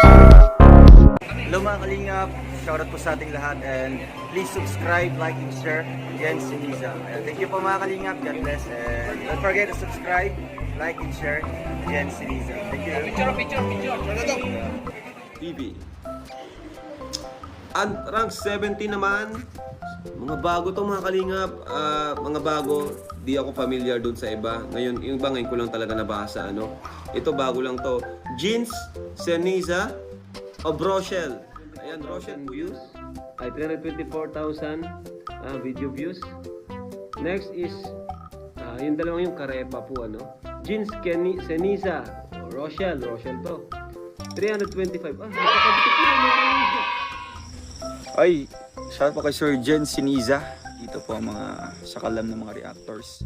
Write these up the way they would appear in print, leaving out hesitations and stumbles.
Hello mga kalingap, shoutout po sa ating lahat and please subscribe, like, and share Jens Siniza. Thank you po mga kalingap, God bless, and don't forget to subscribe, like, and share Jens Siniza. Thank you. Picture. TV. Rank 70 naman. Mga bago to mga kalingap. Mga bago. Di ako familiar dun sa iba. Ngayon, yung iba ngayon ko lang talaga nabasa. Ito bago lang to. Jens Siniza of Rochelle. Ayan, Rochelle views. Ay, 324,000 video views. Next is yung dalawang yung Karepa po. Jens Siniza. Rochelle to. 325. Ay, shout po kay Sir Jens Siniza. Dito po ang mga sakalam ng mga reactors.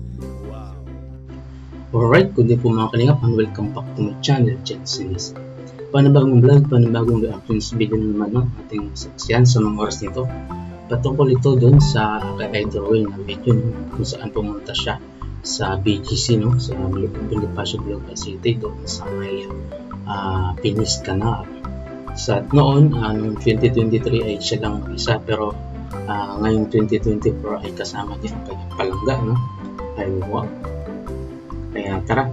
Alright, good day po mga kalingap and welcome back to my channel, Jens Siniza. Panibagong vlog, panibagong reactions video naman ating saksiyan sa mga oras nito. Patungkol ito dun sa kay Idol Will na video kung saan pumunta siya sa BGC, sa Bonifacio Global City doon sa may Pinis Canal. Sa noon, noong 2023 ay siya lang isa, pero ngayong 2024 ay kasama din ang kanyang palangga, ay wow. Kaya tara,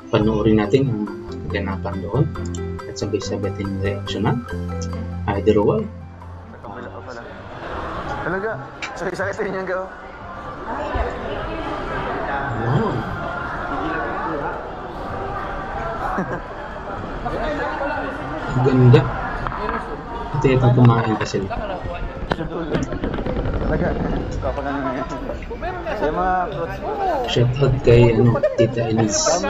panoorin natin ang kaganapan doon at sabay-sabay ating reaksyonan. Idol Will. Talaga, sakit rin yung gawa. Wow. Ang ganda. Ito yung kumain kasi. Talaga, kapag ano ngayon. Sa mga fruits. Shoutout kay Tita Elise. Ang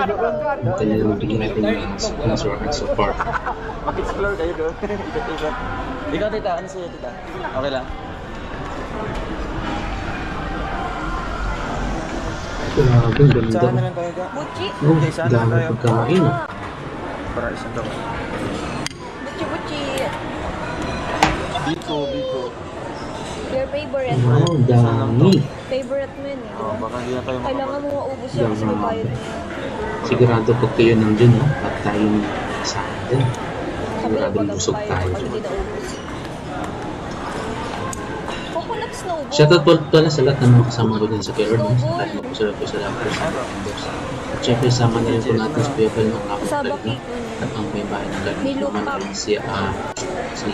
kanilang mabigyan natin yung sponsor and support. Mag-explore kayo doon. Ikot-ikot. Ikaw tita, ano sa'yo tita? Okay lang? Grabe, ang ganda. Saan na lang tayo ka? Buchi. Oh, dami pagkain. Para isang gawa. Buchi. Biko. Your favorite. Wow, dami. Favorite mo yun eh. Oh, baka hindi na tayo Kailangan mo maubos yan kasi may bayad na yan. Sigurado pag kayo nandun, at tayo kasama din. Sabi na Siguradong busog tayo. pag hindi naubos. Coconuts na ubos. Shoutout po pala sa lahat ng mga kasama ko din sa Pero no? At magpasalamat po sa lahat po sa members. At syempre sama na rin po natin sa Paypal ng aking Sa vlog, bakit. at ang may bahay ng vlog May naman lookup. ay si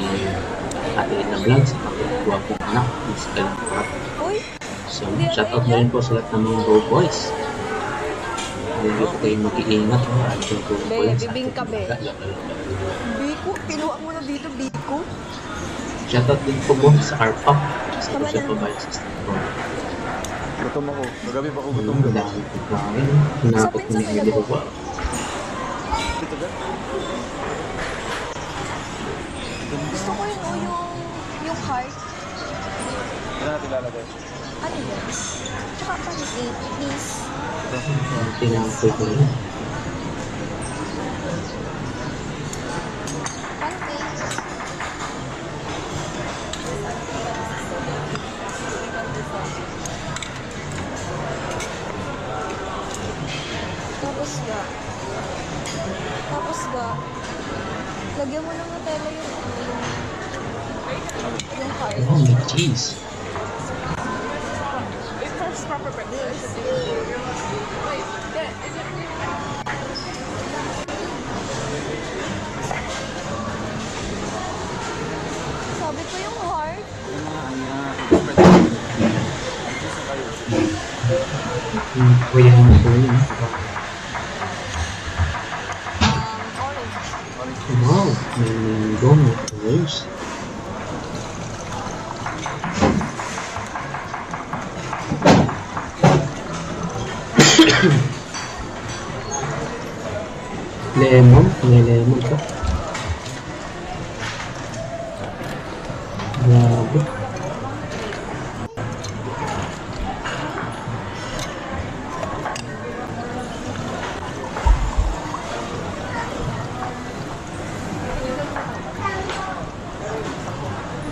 Ate Edna Vlog sa pagkakawa pong anak ng sa kailang part. Uy, So, shoutout na rin po sa lahat ng mga Go Boys. Hindi po kayo mag-iingat at yung Go Be, Boys. bibing ka, be. Biko, kinuha mo na dito, Biko. Shoutout din po po sa Arpap sa Tama social na. pabaya system ko. Gutom ako. Magabi pa ako gutom. Ang dami po pagkain. Hinapot ko ni Edna po. Gusto ko yung heart. Ano natin lalagay? Ano yun? Tsaka pancake, please. Tinapoy ko rin. Pancake. Tapos ga. Lagyan mo ng Nutella yung heart. Oh, may cheese. Sabi ko yung heart. Kuya mo po yun. Orange. Wow, may linggo, may orange. May lemon pa. Grabe.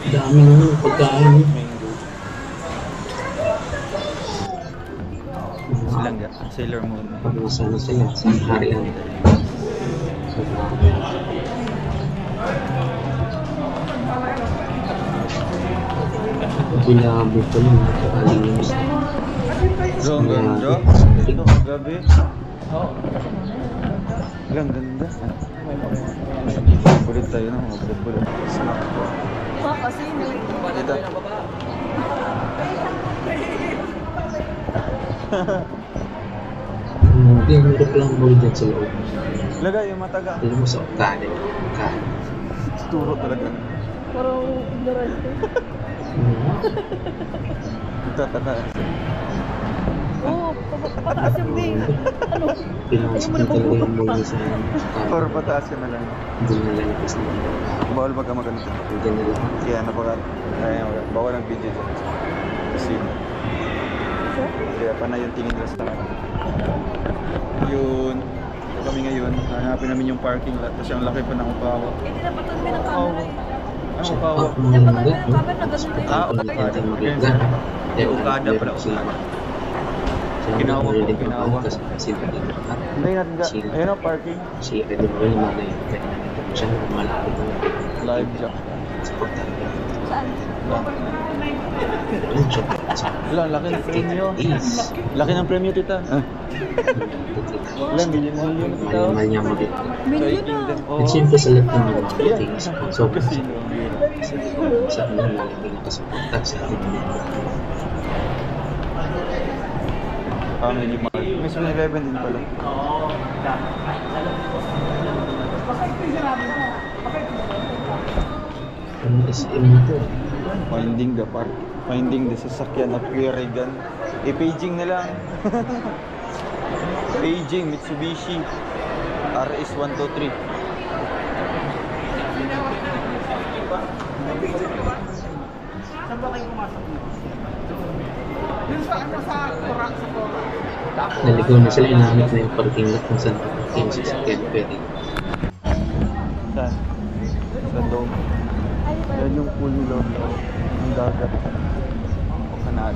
Dami naman ng pagkain. Silang Sailor Moon. Pag-usa na sila sa harian. Bilabo pa lang, nakakalinis. Ang ganda. Ito, grabe. Ang ganda. Bulit tayo na, mga bulit. Snack po. Kasi Ito. Meron lang mo dyan sa loob. Lagay yung mataga. Alam mo sa kanin. Kanin. Turo talaga. parang ignorante. Tataka. Oo, pataas yung bing. Ano? Pinasok na talaga yung muli sa Or pataas ka na lang. Hindi na lalabas na yung Bawal pagka maganito. Hindi na lang. Kaya bawal ang video dyan. Kasi kaya panay yung tingin nila sa akin. Yun. Ito kami ngayon. Hanapin namin yung parking lot. Kasi ang laki pa ng upawa. Hindi na patagbi ng camera eh. Ang upawa. Hindi na patagbi ng camera na ganun eh. Ukada. Ukada pala, ukada. Ginawa ko, ginawa. Hindi natin ka. Ayun ang parking. Si Eddie Roy naman na yun. Kaya nakita mo siya na malapit na Live jack. sa pagtanda. Saan? Yun siya. Wala, laki ng premyo. Is. Laki ng premyo, tita. Wala, million tita. Malaman niya maganda. Million na. At siyempre sa lahat ng mga marketing sponsor Casino. sa kanila malaki nakasuporta sa ating mga Family Mart. May 7-Eleven din pala. Ang SM na to. Finding the park. Finding the sasakyan of Kuya Regan. Paging na lang. Paging Mitsubishi RS123. Naligaw na sila, inamit na yung parking lot kung saan parking sa sakyan pwede. Saan? Sa dome. Yan yung pool nila. Ang dagat. O kanal.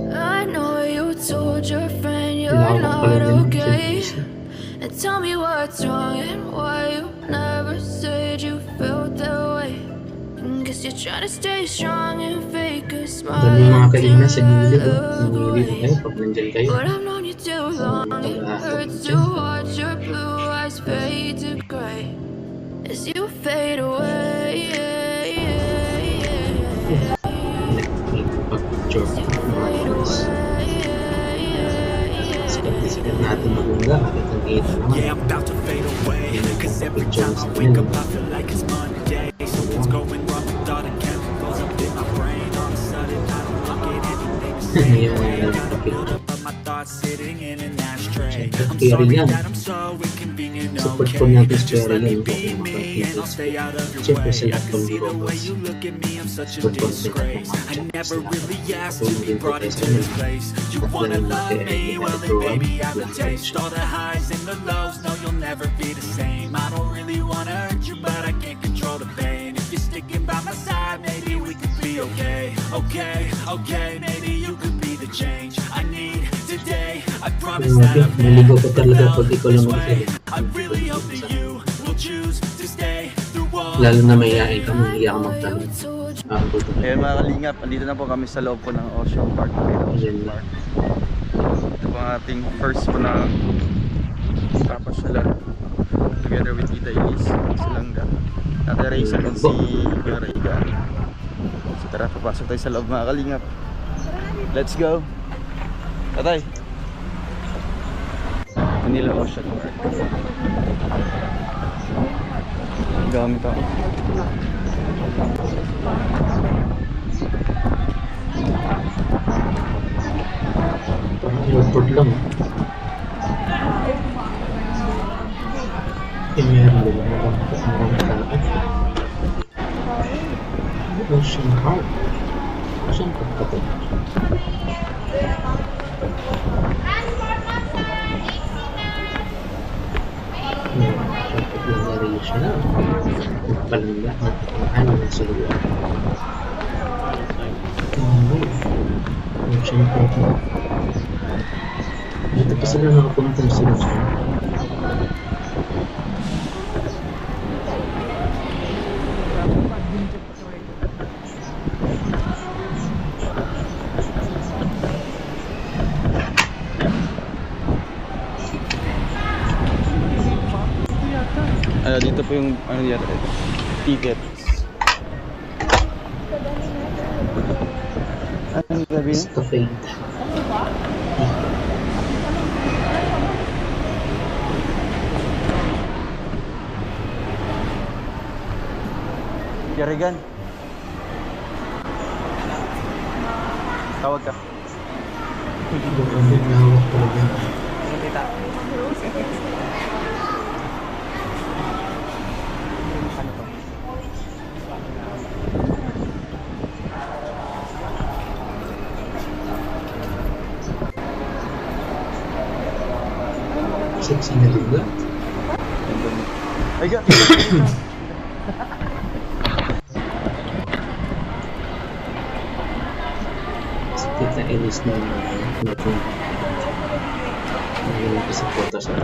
I know you told your friend you're Tinawag not pala din okay. sa And tell me what's wrong and why you never said you felt that way. Guess you're trying to stay strong and fake a smile. Dami mga kanina sa gilid, until the gilid kayo way. pag nandyan kayo. But I've known you too long. It hurts to watch your blue eyes fade to gray as you fade away. Pag-picture mga friends. Sikat natin maganda, nakitang kita naman. Yeah, I'm about to fade away. Cause every time I wake up, I feel like it's Monday. Something's going wrong with all the chemicals up in my brain. All of a sudden, I don't look at anything the same way. Got a buildup of my thoughts sitting in an ashtray. I'm sorry that I'm so inconvenient, Support po okay? natin si Just Kuya let me Regan be kung me and I'll stay out of your Siyempre way. sa I lahat can ng see the way videos. you look at me, I'm such a Support po natin disgrace. I never really asked to be brought into Kung this place. You wanna love me, well then baby I will taste all the highs and the lows. No, you'll never be the same. I don't really wanna hurt you, but I can't control the pain. If you're sticking by my side, maybe we could be okay. Okay, maybe you could be the change I need today. I promise that I'll naligaw never ko talaga feel pag ikaw lang this way. mag-isa. I really hope that you will choose to stay through all. Lalo na may yain ka, mahiya ka magtanong. Ayan mga kalingap, andito na po kami sa loob po ng Ocean Park. Ocean Park. Ito po ang ating first po na papasyalan together with Tita Elise, Silangga. Ate Reza at si Kuya Regan. So tara, papasok tayo sa loob mga kalingap. Let's go! Tatay! Manila Ocean Park. Gamit ako. Airport lang. Meron din ako. Ocean Park. Ocean Park pa ito. Siya. Palanda. Ano na sa lugar. Ocean Park. Dito pa sila nakapunta sa lugar. po yung ano yan, ticket. Anong sabi niya? Escapade. Kirigan. Tawag ka. Grabe, lawak talaga. Sexy na lugar. Ay, ga. Kita Ellis na natin. Ngayon kasi photo sa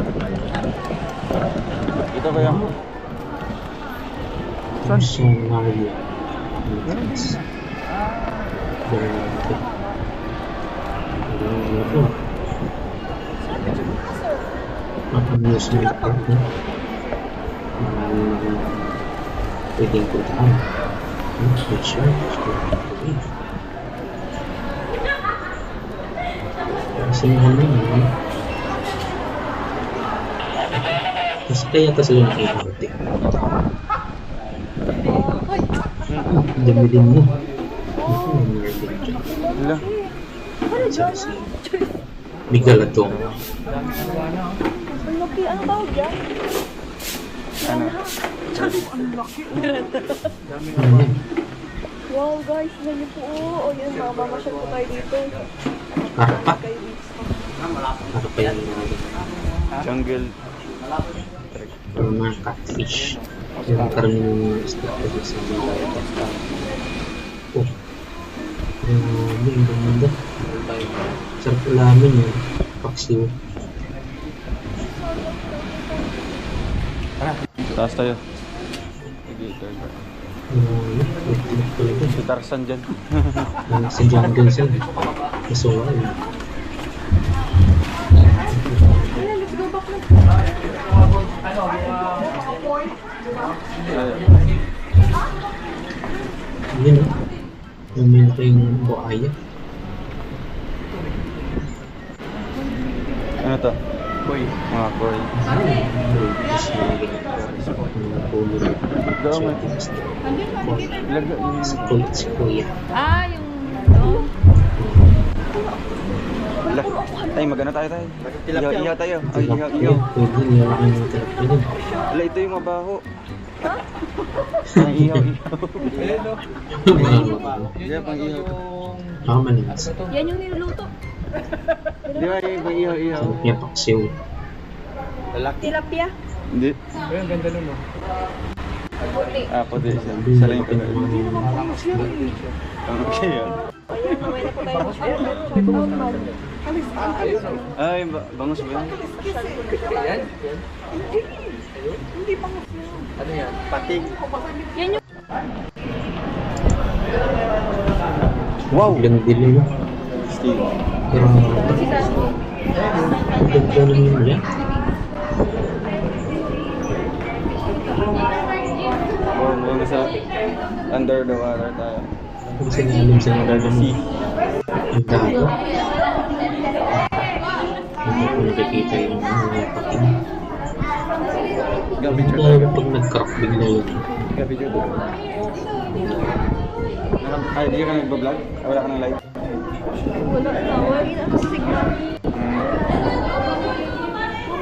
Ito ba yan? So Mario. Yes. Grabe. Grabe. Amusement park na. Pwedeng puntahan. May sure. Kasi naman yun. Kasi kaya ito sila nakikita. Dami-dami mo. Wala. Si Migalatong. Ang laki, ano tawag yan? Ano? Ang laki. Wow guys, yan niyo po. O yun, mamamasyal po tayo dito. Karpa. Kayo dito. Karpa yung Jungle. mga catfish. Yung karamihan ng isda kasi sa mga oh. Grabe, ang ganda. Sarap ulamin yun. Paksiw. Taas tayo. Sige, turn. Wait talaga. Si Tarzan dyan. Sa jungle sila. Masuwa yun. Yun o. Namin kayong buhaya. Ano to? Koy. Mga koy. Tapos mga ganito. Mga pulo. Daw nga. Kulit si Kuya. Ah, yung... Wala. Ay, magana tayo. Ihaw tayo. Ay, ihaw. Pwede nilaki ng tilapia din. Wala, ito yung mabaho. Ang ihaw. Diyan, pang ihaw. Ako manilas. Yan yung niluluto. Di ba yung pang ihaw? Sarap niya paksiw. Tilapia. Hindi. Ah, puti siya. Isa lang yung Pinoy. Ang okay yun. Ayan, mamaya na po tayo mag-share. Ay, bangus ba yun? Hindi pa nga. Ano yan? Pating. Yan yung... Wow! Ilang dilim. Steve. Pero ganda naman yan. Wow, mga nasa under the water tayo. Kung sinalim sa Under the sea. ang dago. Hindi ko nakikita yung mga pating. Gabi Ang dago pag nag-crack bigla yun. Gabi dyan. Ay, di ka nag-vlog? Wala ka ng live? Wala na. Wala na kasi signal.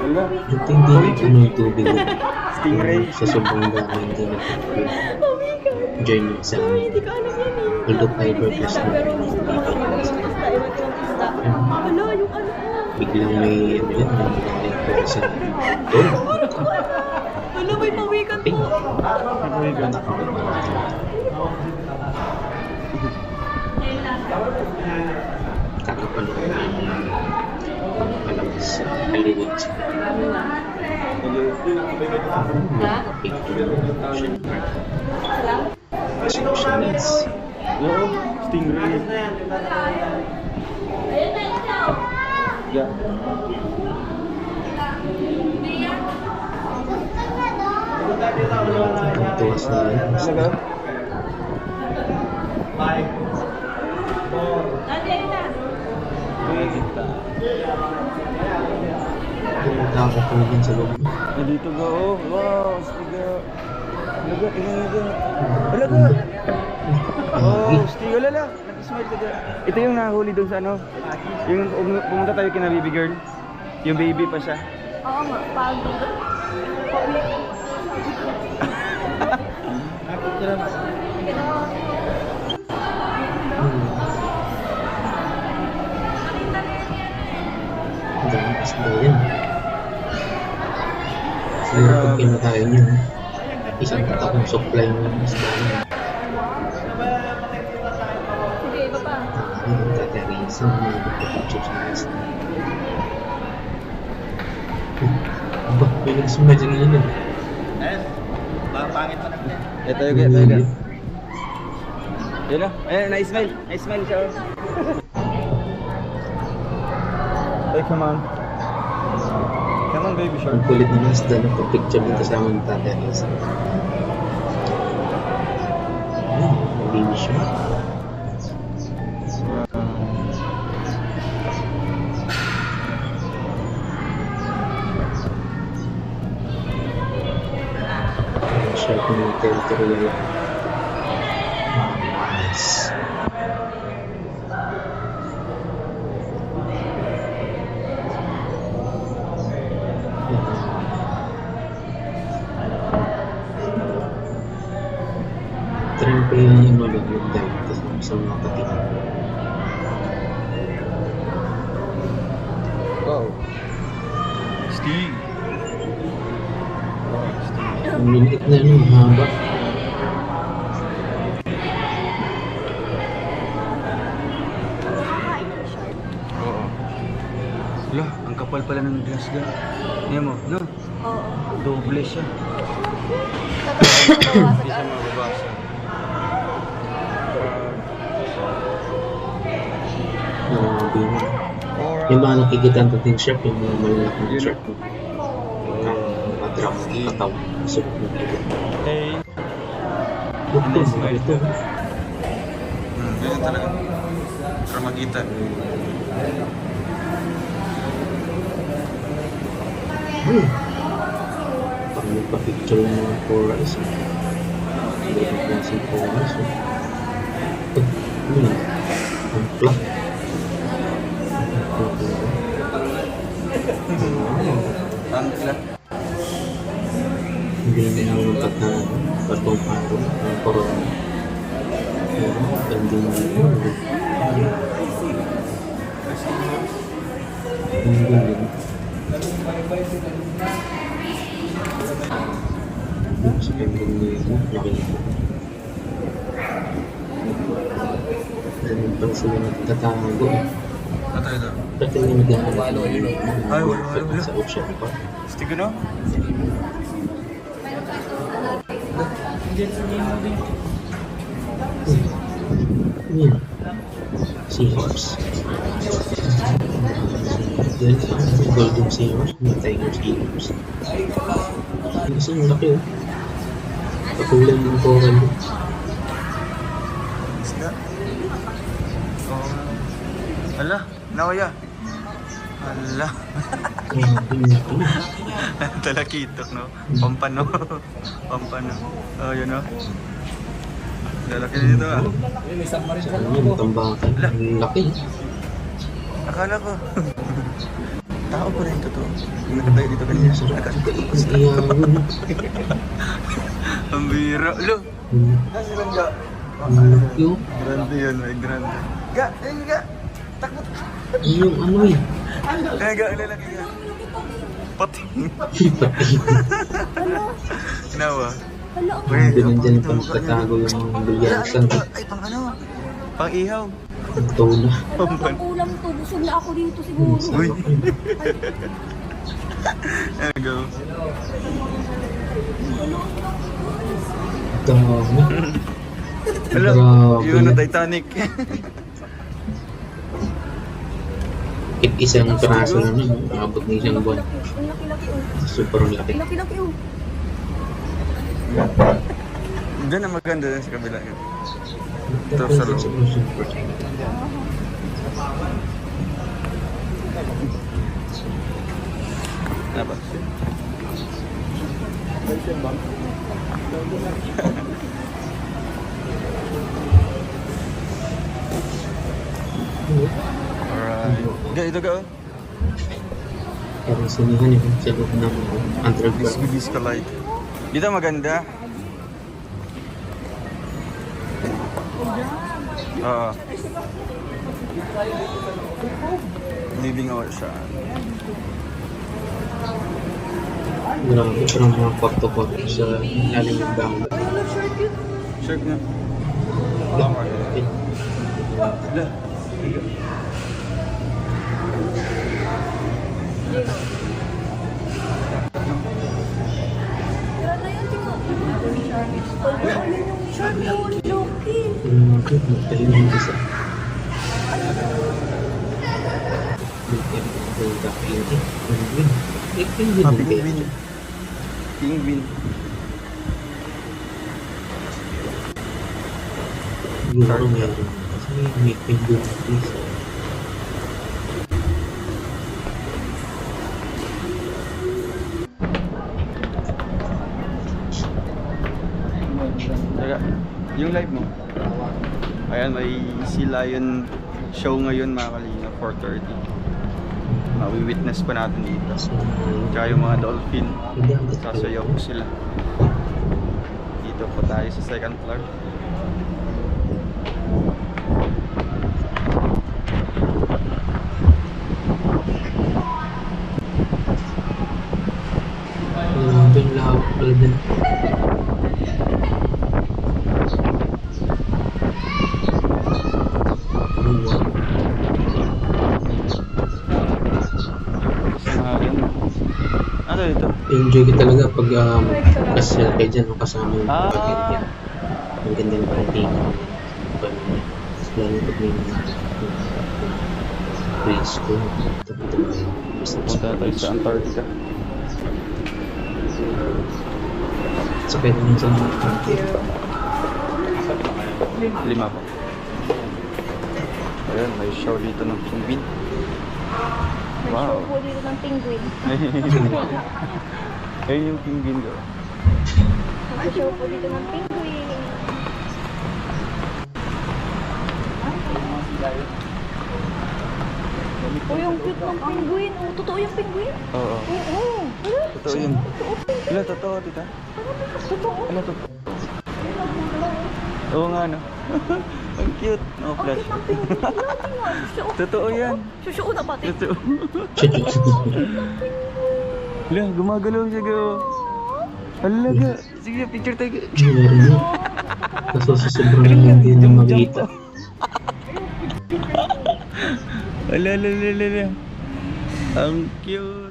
Wala. Hindi ito ng tubig. Stingray. Sa sobrang dami hindi nag-crack. Oh my God. Join yung sa Ay, hindi ko alam yan eh. although fiberglass na Pero gusto ko makakita ng isda. Iba't ibang isda. Ano, yung ano ko. biglang may ano yan, may pero sa doon. Ano, may pawikan po. Kakapanood ng palabas sa Hollywood sa Ocean Park. Ocean Hills. Oo, Stingray. Yeah. Tuwa sa isda. Nakakatulog sa loob. Dito ga, oh. Wow, stiga. Laga, tingnan nyo. Laga. Oh, stiga, lala. Nag-smile ka dyan. Ito yung nahuli doon sa ano. Yung pumunta tayo kina baby girl. Yung baby pa siya. Oo nga, pagod. Ang dami isda yan. Siguro pag kinakain nyo, isang tatakong supply mo yung isda yan. Sige, iba pa. Yung tatarisan, may pagkakapsok sa isda. Aba, may nag-smile dyan ngayon. Ito yung Yun na. Eh, na-smile. Na-smile siya. Hey, come on. Come on, baby shark. Ang kulit ng isda na pag-picture din kasama ng tatarisan. Baby siya. Shark ng territorial. Nice. Try ko lang yung malulog dahil sa mga patingin. Wow. Steve. Ang lilit na yun, haba. Oo. Wala, ang kapal pala ng glass ga. Ngayon mo, no? Oo. Doble siya. Tatapos Hindi siya mababasa. Yung mga nakikita natin shark, yung mga malalaking shark. Mga drop ng katawan. Sulit ng ilo. Hey. Ito. Ganyan talaga. Para makita. Parang nagpa-picture yung mga corals. Hindi yung klaseng corals. Ano yun? Ang plak. Ang sila. Hindi na yung patong-patong ng corona. Ganda na yun. Ang galing. Sa gandang nito, nakita. Ganun pala sila nagtatago. Ito, ito. Pati na naghahanap ng Ay, wala. sa ocean pa. Stigo, no? Yan. Seahorse. Yan. Golden seahorse. May tiger seahorse. Kasi yung laki oh. Kakulay ng coral. Isda. Oh. Ala, nawaya. Ala. Grabe yung laki. Talakitok, no? Pampano. Pampano. Oh, yun, no? Lalaki dito, ah. Saan yun? Tambakan. Ang laki. Akala ko. Tao pa rin totoo. Yung nakatayo dito kanina. Kasi iyawin. Ang bira. Lo! Nasa lang ga? Ang laki oh. Grande yun, may grande. Ga! Ay, ga! Takbo! Yung ano eh. Ay, ga! Lalaki ga! Pati! Pati. Kinawa. Hala, Wait, Doon dyan pang tatago yung bilyasan. Ay, pang ano? Pang ihaw. Ang tuna. Pampan. ang ulam to. Busog na ako dito siguro. Uy! There you go. Dami. Hello, Grabe. yun na Titanic. Isang piraso na nun. Nakabot na isang buwan. Ang laki-laki oh. Super laki. Ang laki-laki oh. Diyan ang maganda din sa kabila. Ito sa loob. sa Ocean Park. Dapat. Alright. Ito ka. Parang sinihan yun sa loob ng underground. Disco light. Dito maganda. Oo. Living ocean. Grabe, parang mga kwarto-kwarto sa ilalim ng dagat. Shark na. Okay. Lah. Tira na yan, tingnan. Ayun yung shark mo, Loki. Grabe, magtalim yung isa. Penguin. Penguin. Siguro meron. Kasi may penguin at least. Teka, yung live mo. Ayan, may Sea Lion show ngayon mga kalinga, 4:30. Mawi-witness pa natin dito. So, Tsaka yung mga dolphin, hindi ang sasayaw po sila. Dito po tayo sa second floor. Grabe yung lawak pala din. Wow. Ano dito? Enjoy ko talaga pag kasal kayo dyan o kasama yung Ah. pamilya. Ang ganda ng parting pamilya. Lalo pag may preschool. Tabi-tabi kayo. Punta tayo sa Antarctica. Sakay naman sa mga Lima po. Ayan, may show dito ng penguin. May Wow. show po dito ng penguin. Ayun yung penguin ko. May show po dito ng penguin. Oh, yung cute ng penguin. Oh, totoo yung penguin? Oo. Oo. Totoo yun. Totoo penguin. Wala, totoo, tita. Totoo. Ano totoo? Oo nga, no? Ang cute. No, Ang flash. cute ng penguin. Lagi nga. Totoo yan. Susuo na pati. Totoo. Wala, gumagalaw siya, go. Halaga. Sige, picture tayo. meron yun. Kaso sa sobrang hindi na makita. Ala. Ang cute.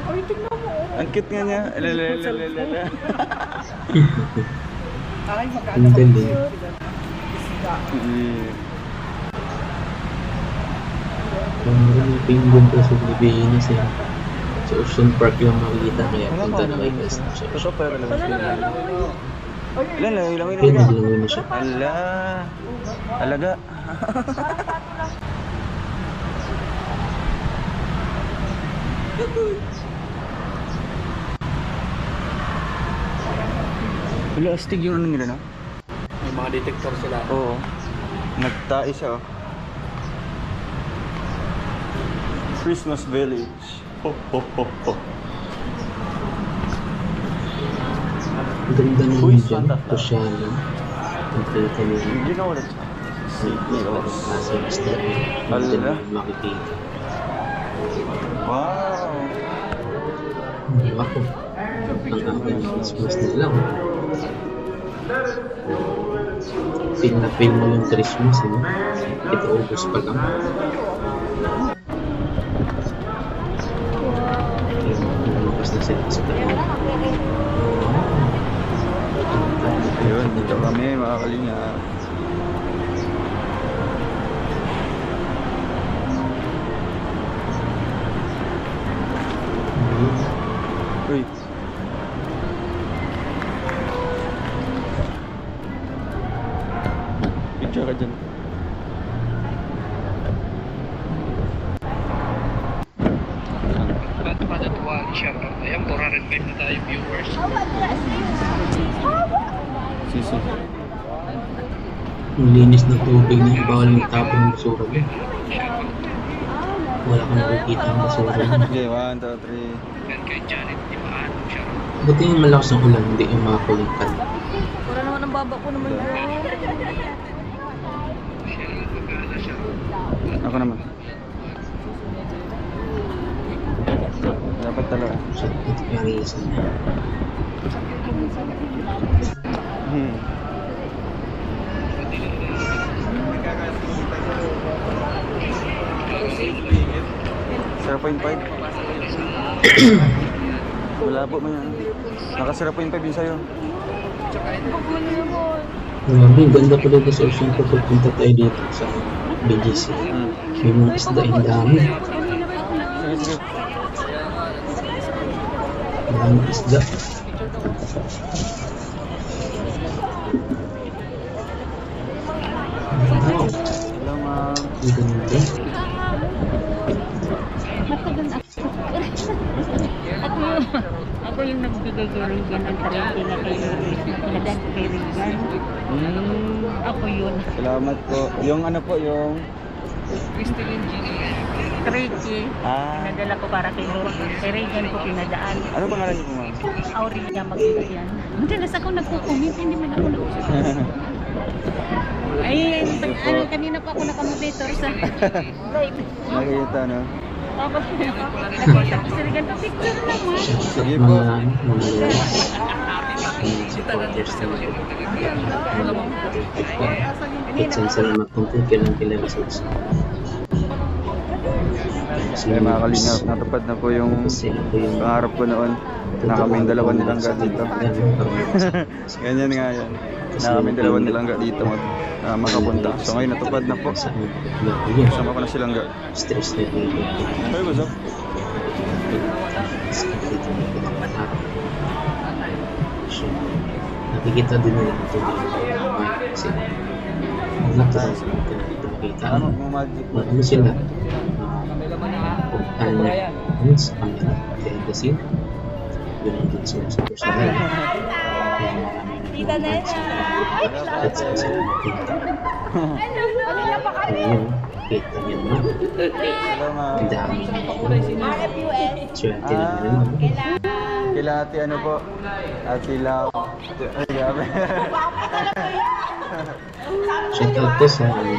Ay, tingnan mo. Ang cute nga niya. Ala. Ang galing. Parang yung penguin ko sa Pilipinas eh. Sa Ocean Park lang makikita kaya punta na kayo guys. Totoo pala talaga Wala sila. na kayo. Ilang. Pinaglangoy na siya. Ala. Alaga. Wala, astig yung ano nila, no? May mga detector sila. Oo. Nagtae siya, oh. Christmas Village. Ho, ho, ho, ho. Ang ganda naman Uy, dyan. Santa Claus. Pasyalo. Ang kita nila. You know what it's City of... Nasa isla. Ang Ala. ganda makikita. Wow! Hindi ako. Ang aking Christmas na lang. Feel na feel mo yung Christmas, eh. Ito August pa lang. Lumabas na sila sa tayo. Ayun, dito kami, mga kalinga. Uy, Shoutout. Ayan, 405 na tayo viewers. Sisi. Ang linis ng tubig na bawal magtapon ng basura mo. Wala kang nakikita ang basura mo. Okay, 1, 2, 3. Yan kay Janet Dimaan. Shoutout. Buti yung malakas ng ulan, hindi yung mga kulitan. Wala naman ang baba ko naman bro. Cheryl Pagala. Shoutout. Ako naman. Dapat talaga. So, ito yung reason. Hmm. .5 Malabo mo yan. Naka 0.5 yun sa'yo. Grabe, ganda pala dito sa ocean ko. Pupunta tayo dito sa BGC. May mga isda yung dami. Sige, sige. Maraming isda. Wow, Hello, ma'am. ang ganda. Ako yung nagbigay kay Regan ng 30 na kay Luis na pinadan ko kay Regan. Ako yun. Salamat po. Yung ano po, yung... Crystalline Genie. 30. Ah, Pinadala ko para kay Luis. Kay Regan ko pinadaan. ano pangalan niyo po, ma'am? Aurelia Magbibigyan. Madalas ako nagko-comment, hindi man ako Ay, ano, kanina pa ako nakamonitor sa live. Nakikita, no? Tapos nakita ko si Regan, picture naman. Sige po. Mga lalaki. Supporters na mga kahit saan sila magpunta, kailangan kilala sa isa. Ay, mga kalingap, natupad na po yung Kasi ako yung pangarap ko noon na kaming dalawang nilangga dito. Ganyan nga yan. Na kaming dalawang nilangga dito makapunta. So ngayon natupad na po. Sama ko na silangga. Stress na yung Ay, gusto? nakikita din nila ito kasi natural sila nakikita Ano, mga magic. ano sila ano sa kanila kasi ganun din sila sa personal Tita Nena! at saan sila nakikita ayun kita niya naman Hello, ma'am. ang dami swerte na naman Kila ate ano po? Ate Lau. Ay, grabe. shout out po sa mga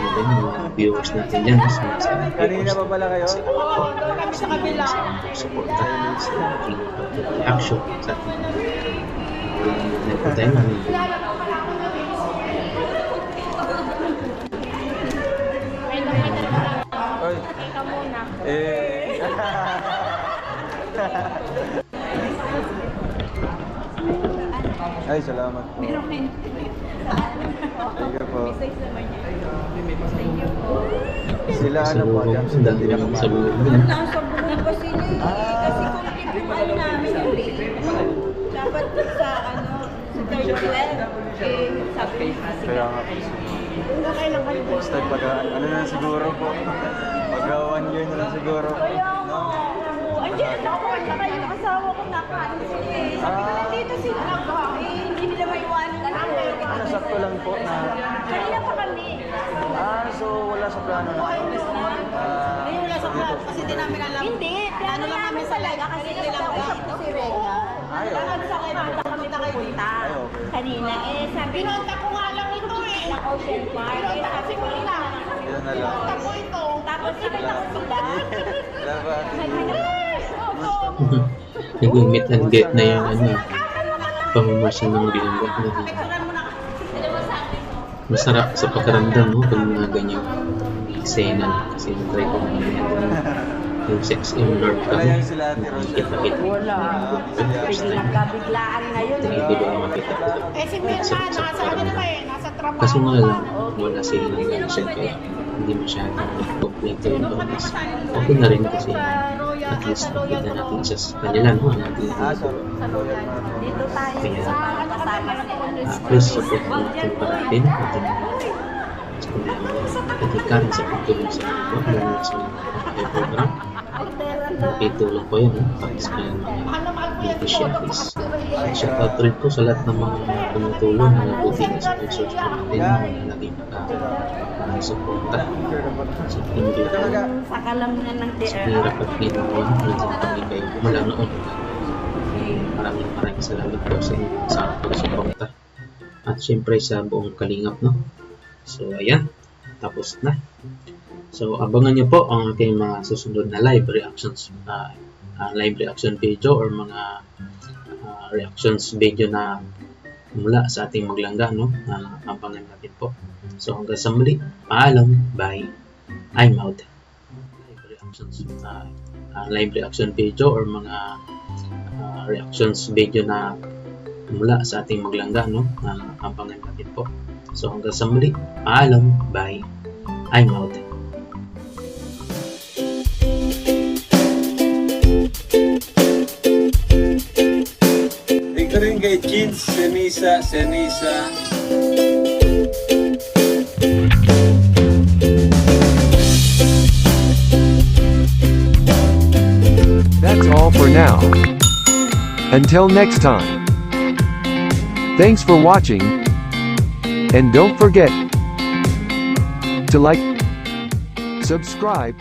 viewers natin dyan sa Kanina pa pala kayo? sa kabila support tayo sa reaction sa nagpunta yun Oy. Eh. Ay, salamat po. Thank you po. Sila ano po, salubong yan ang sila dami din ako ng salubong Nasa buong pa sila kasi kung ipuan namin dapat sa ano sa 30 sabi Kaya nga po. kailan kayo Basta pag ano na siguro po. Pag 1 year na lang siguro po. No? Andiyan na ako saka yung asawa ko nakaano sila sabi ko nandito sila hindi nila maiwanan Ano, sakto lang po na... kanina pa kami So wala sa plano na. ngayon wala sa plano kasi di namin alam hindi plano lang namin talaga kasi nilangga si Rega lakad sa kayo kami na kayo dito Ay, okay. kanina sabi pinunta ko nga lang ito ng Ocean Park sabi ko nila Yan na lang. pinunta ko ito tapos nakita ko sila Salamat. nag-meet and get na yung ano pamamasya ng bilangga masarap sa pakiramdam mo pag mga ganyang eksena kasi na-try ko yung sex in Lord Wala kami yan sila Ate Rochelle. kita-kita wala biglaan ngayon hindi ba makita si Mirna nasa ano na nasa trabaho kaso nga lang wala silang reaction kaya hindi masyadong complete yung bonus okay na rin kasi at least nakita natin isa sa kanila no natin Sorry. dito tayo kaya sa kasama please support natin parating natin dedikan sa pagtulong sa mga lalo sa mga program itulong ko yun, tapos kaya mga beneficiaries. Shoutout rin po sa lahat ng mga tumutulong na nabuti na sa resource natin na naging suporta. So, hindi po Sa kalamnan ng sa hirap at ginawa, nandiyan kami kayo mula noon. Maraming salamat po sa inyo sa pagsuporta. At syempre sa buong kalingap, no? So, ayan. Tapos na. So, abangan nyo po ang aking mga susunod na live reactions, live reaction video or mga reactions video na mula sa ating maglangga, no? Abangan natin po. So, hanggang sa muli. Paalam. Bye. I'm out. Live reaction video or mga reactions video na mula sa ating maglangga, no? Abangan natin po. So, hanggang sa muli. Paalam. Bye. I'm out. Thank you rin kay Jeans, Senisa. That's all for now. Until next time. Thanks for watching. And don't forget to like, subscribe,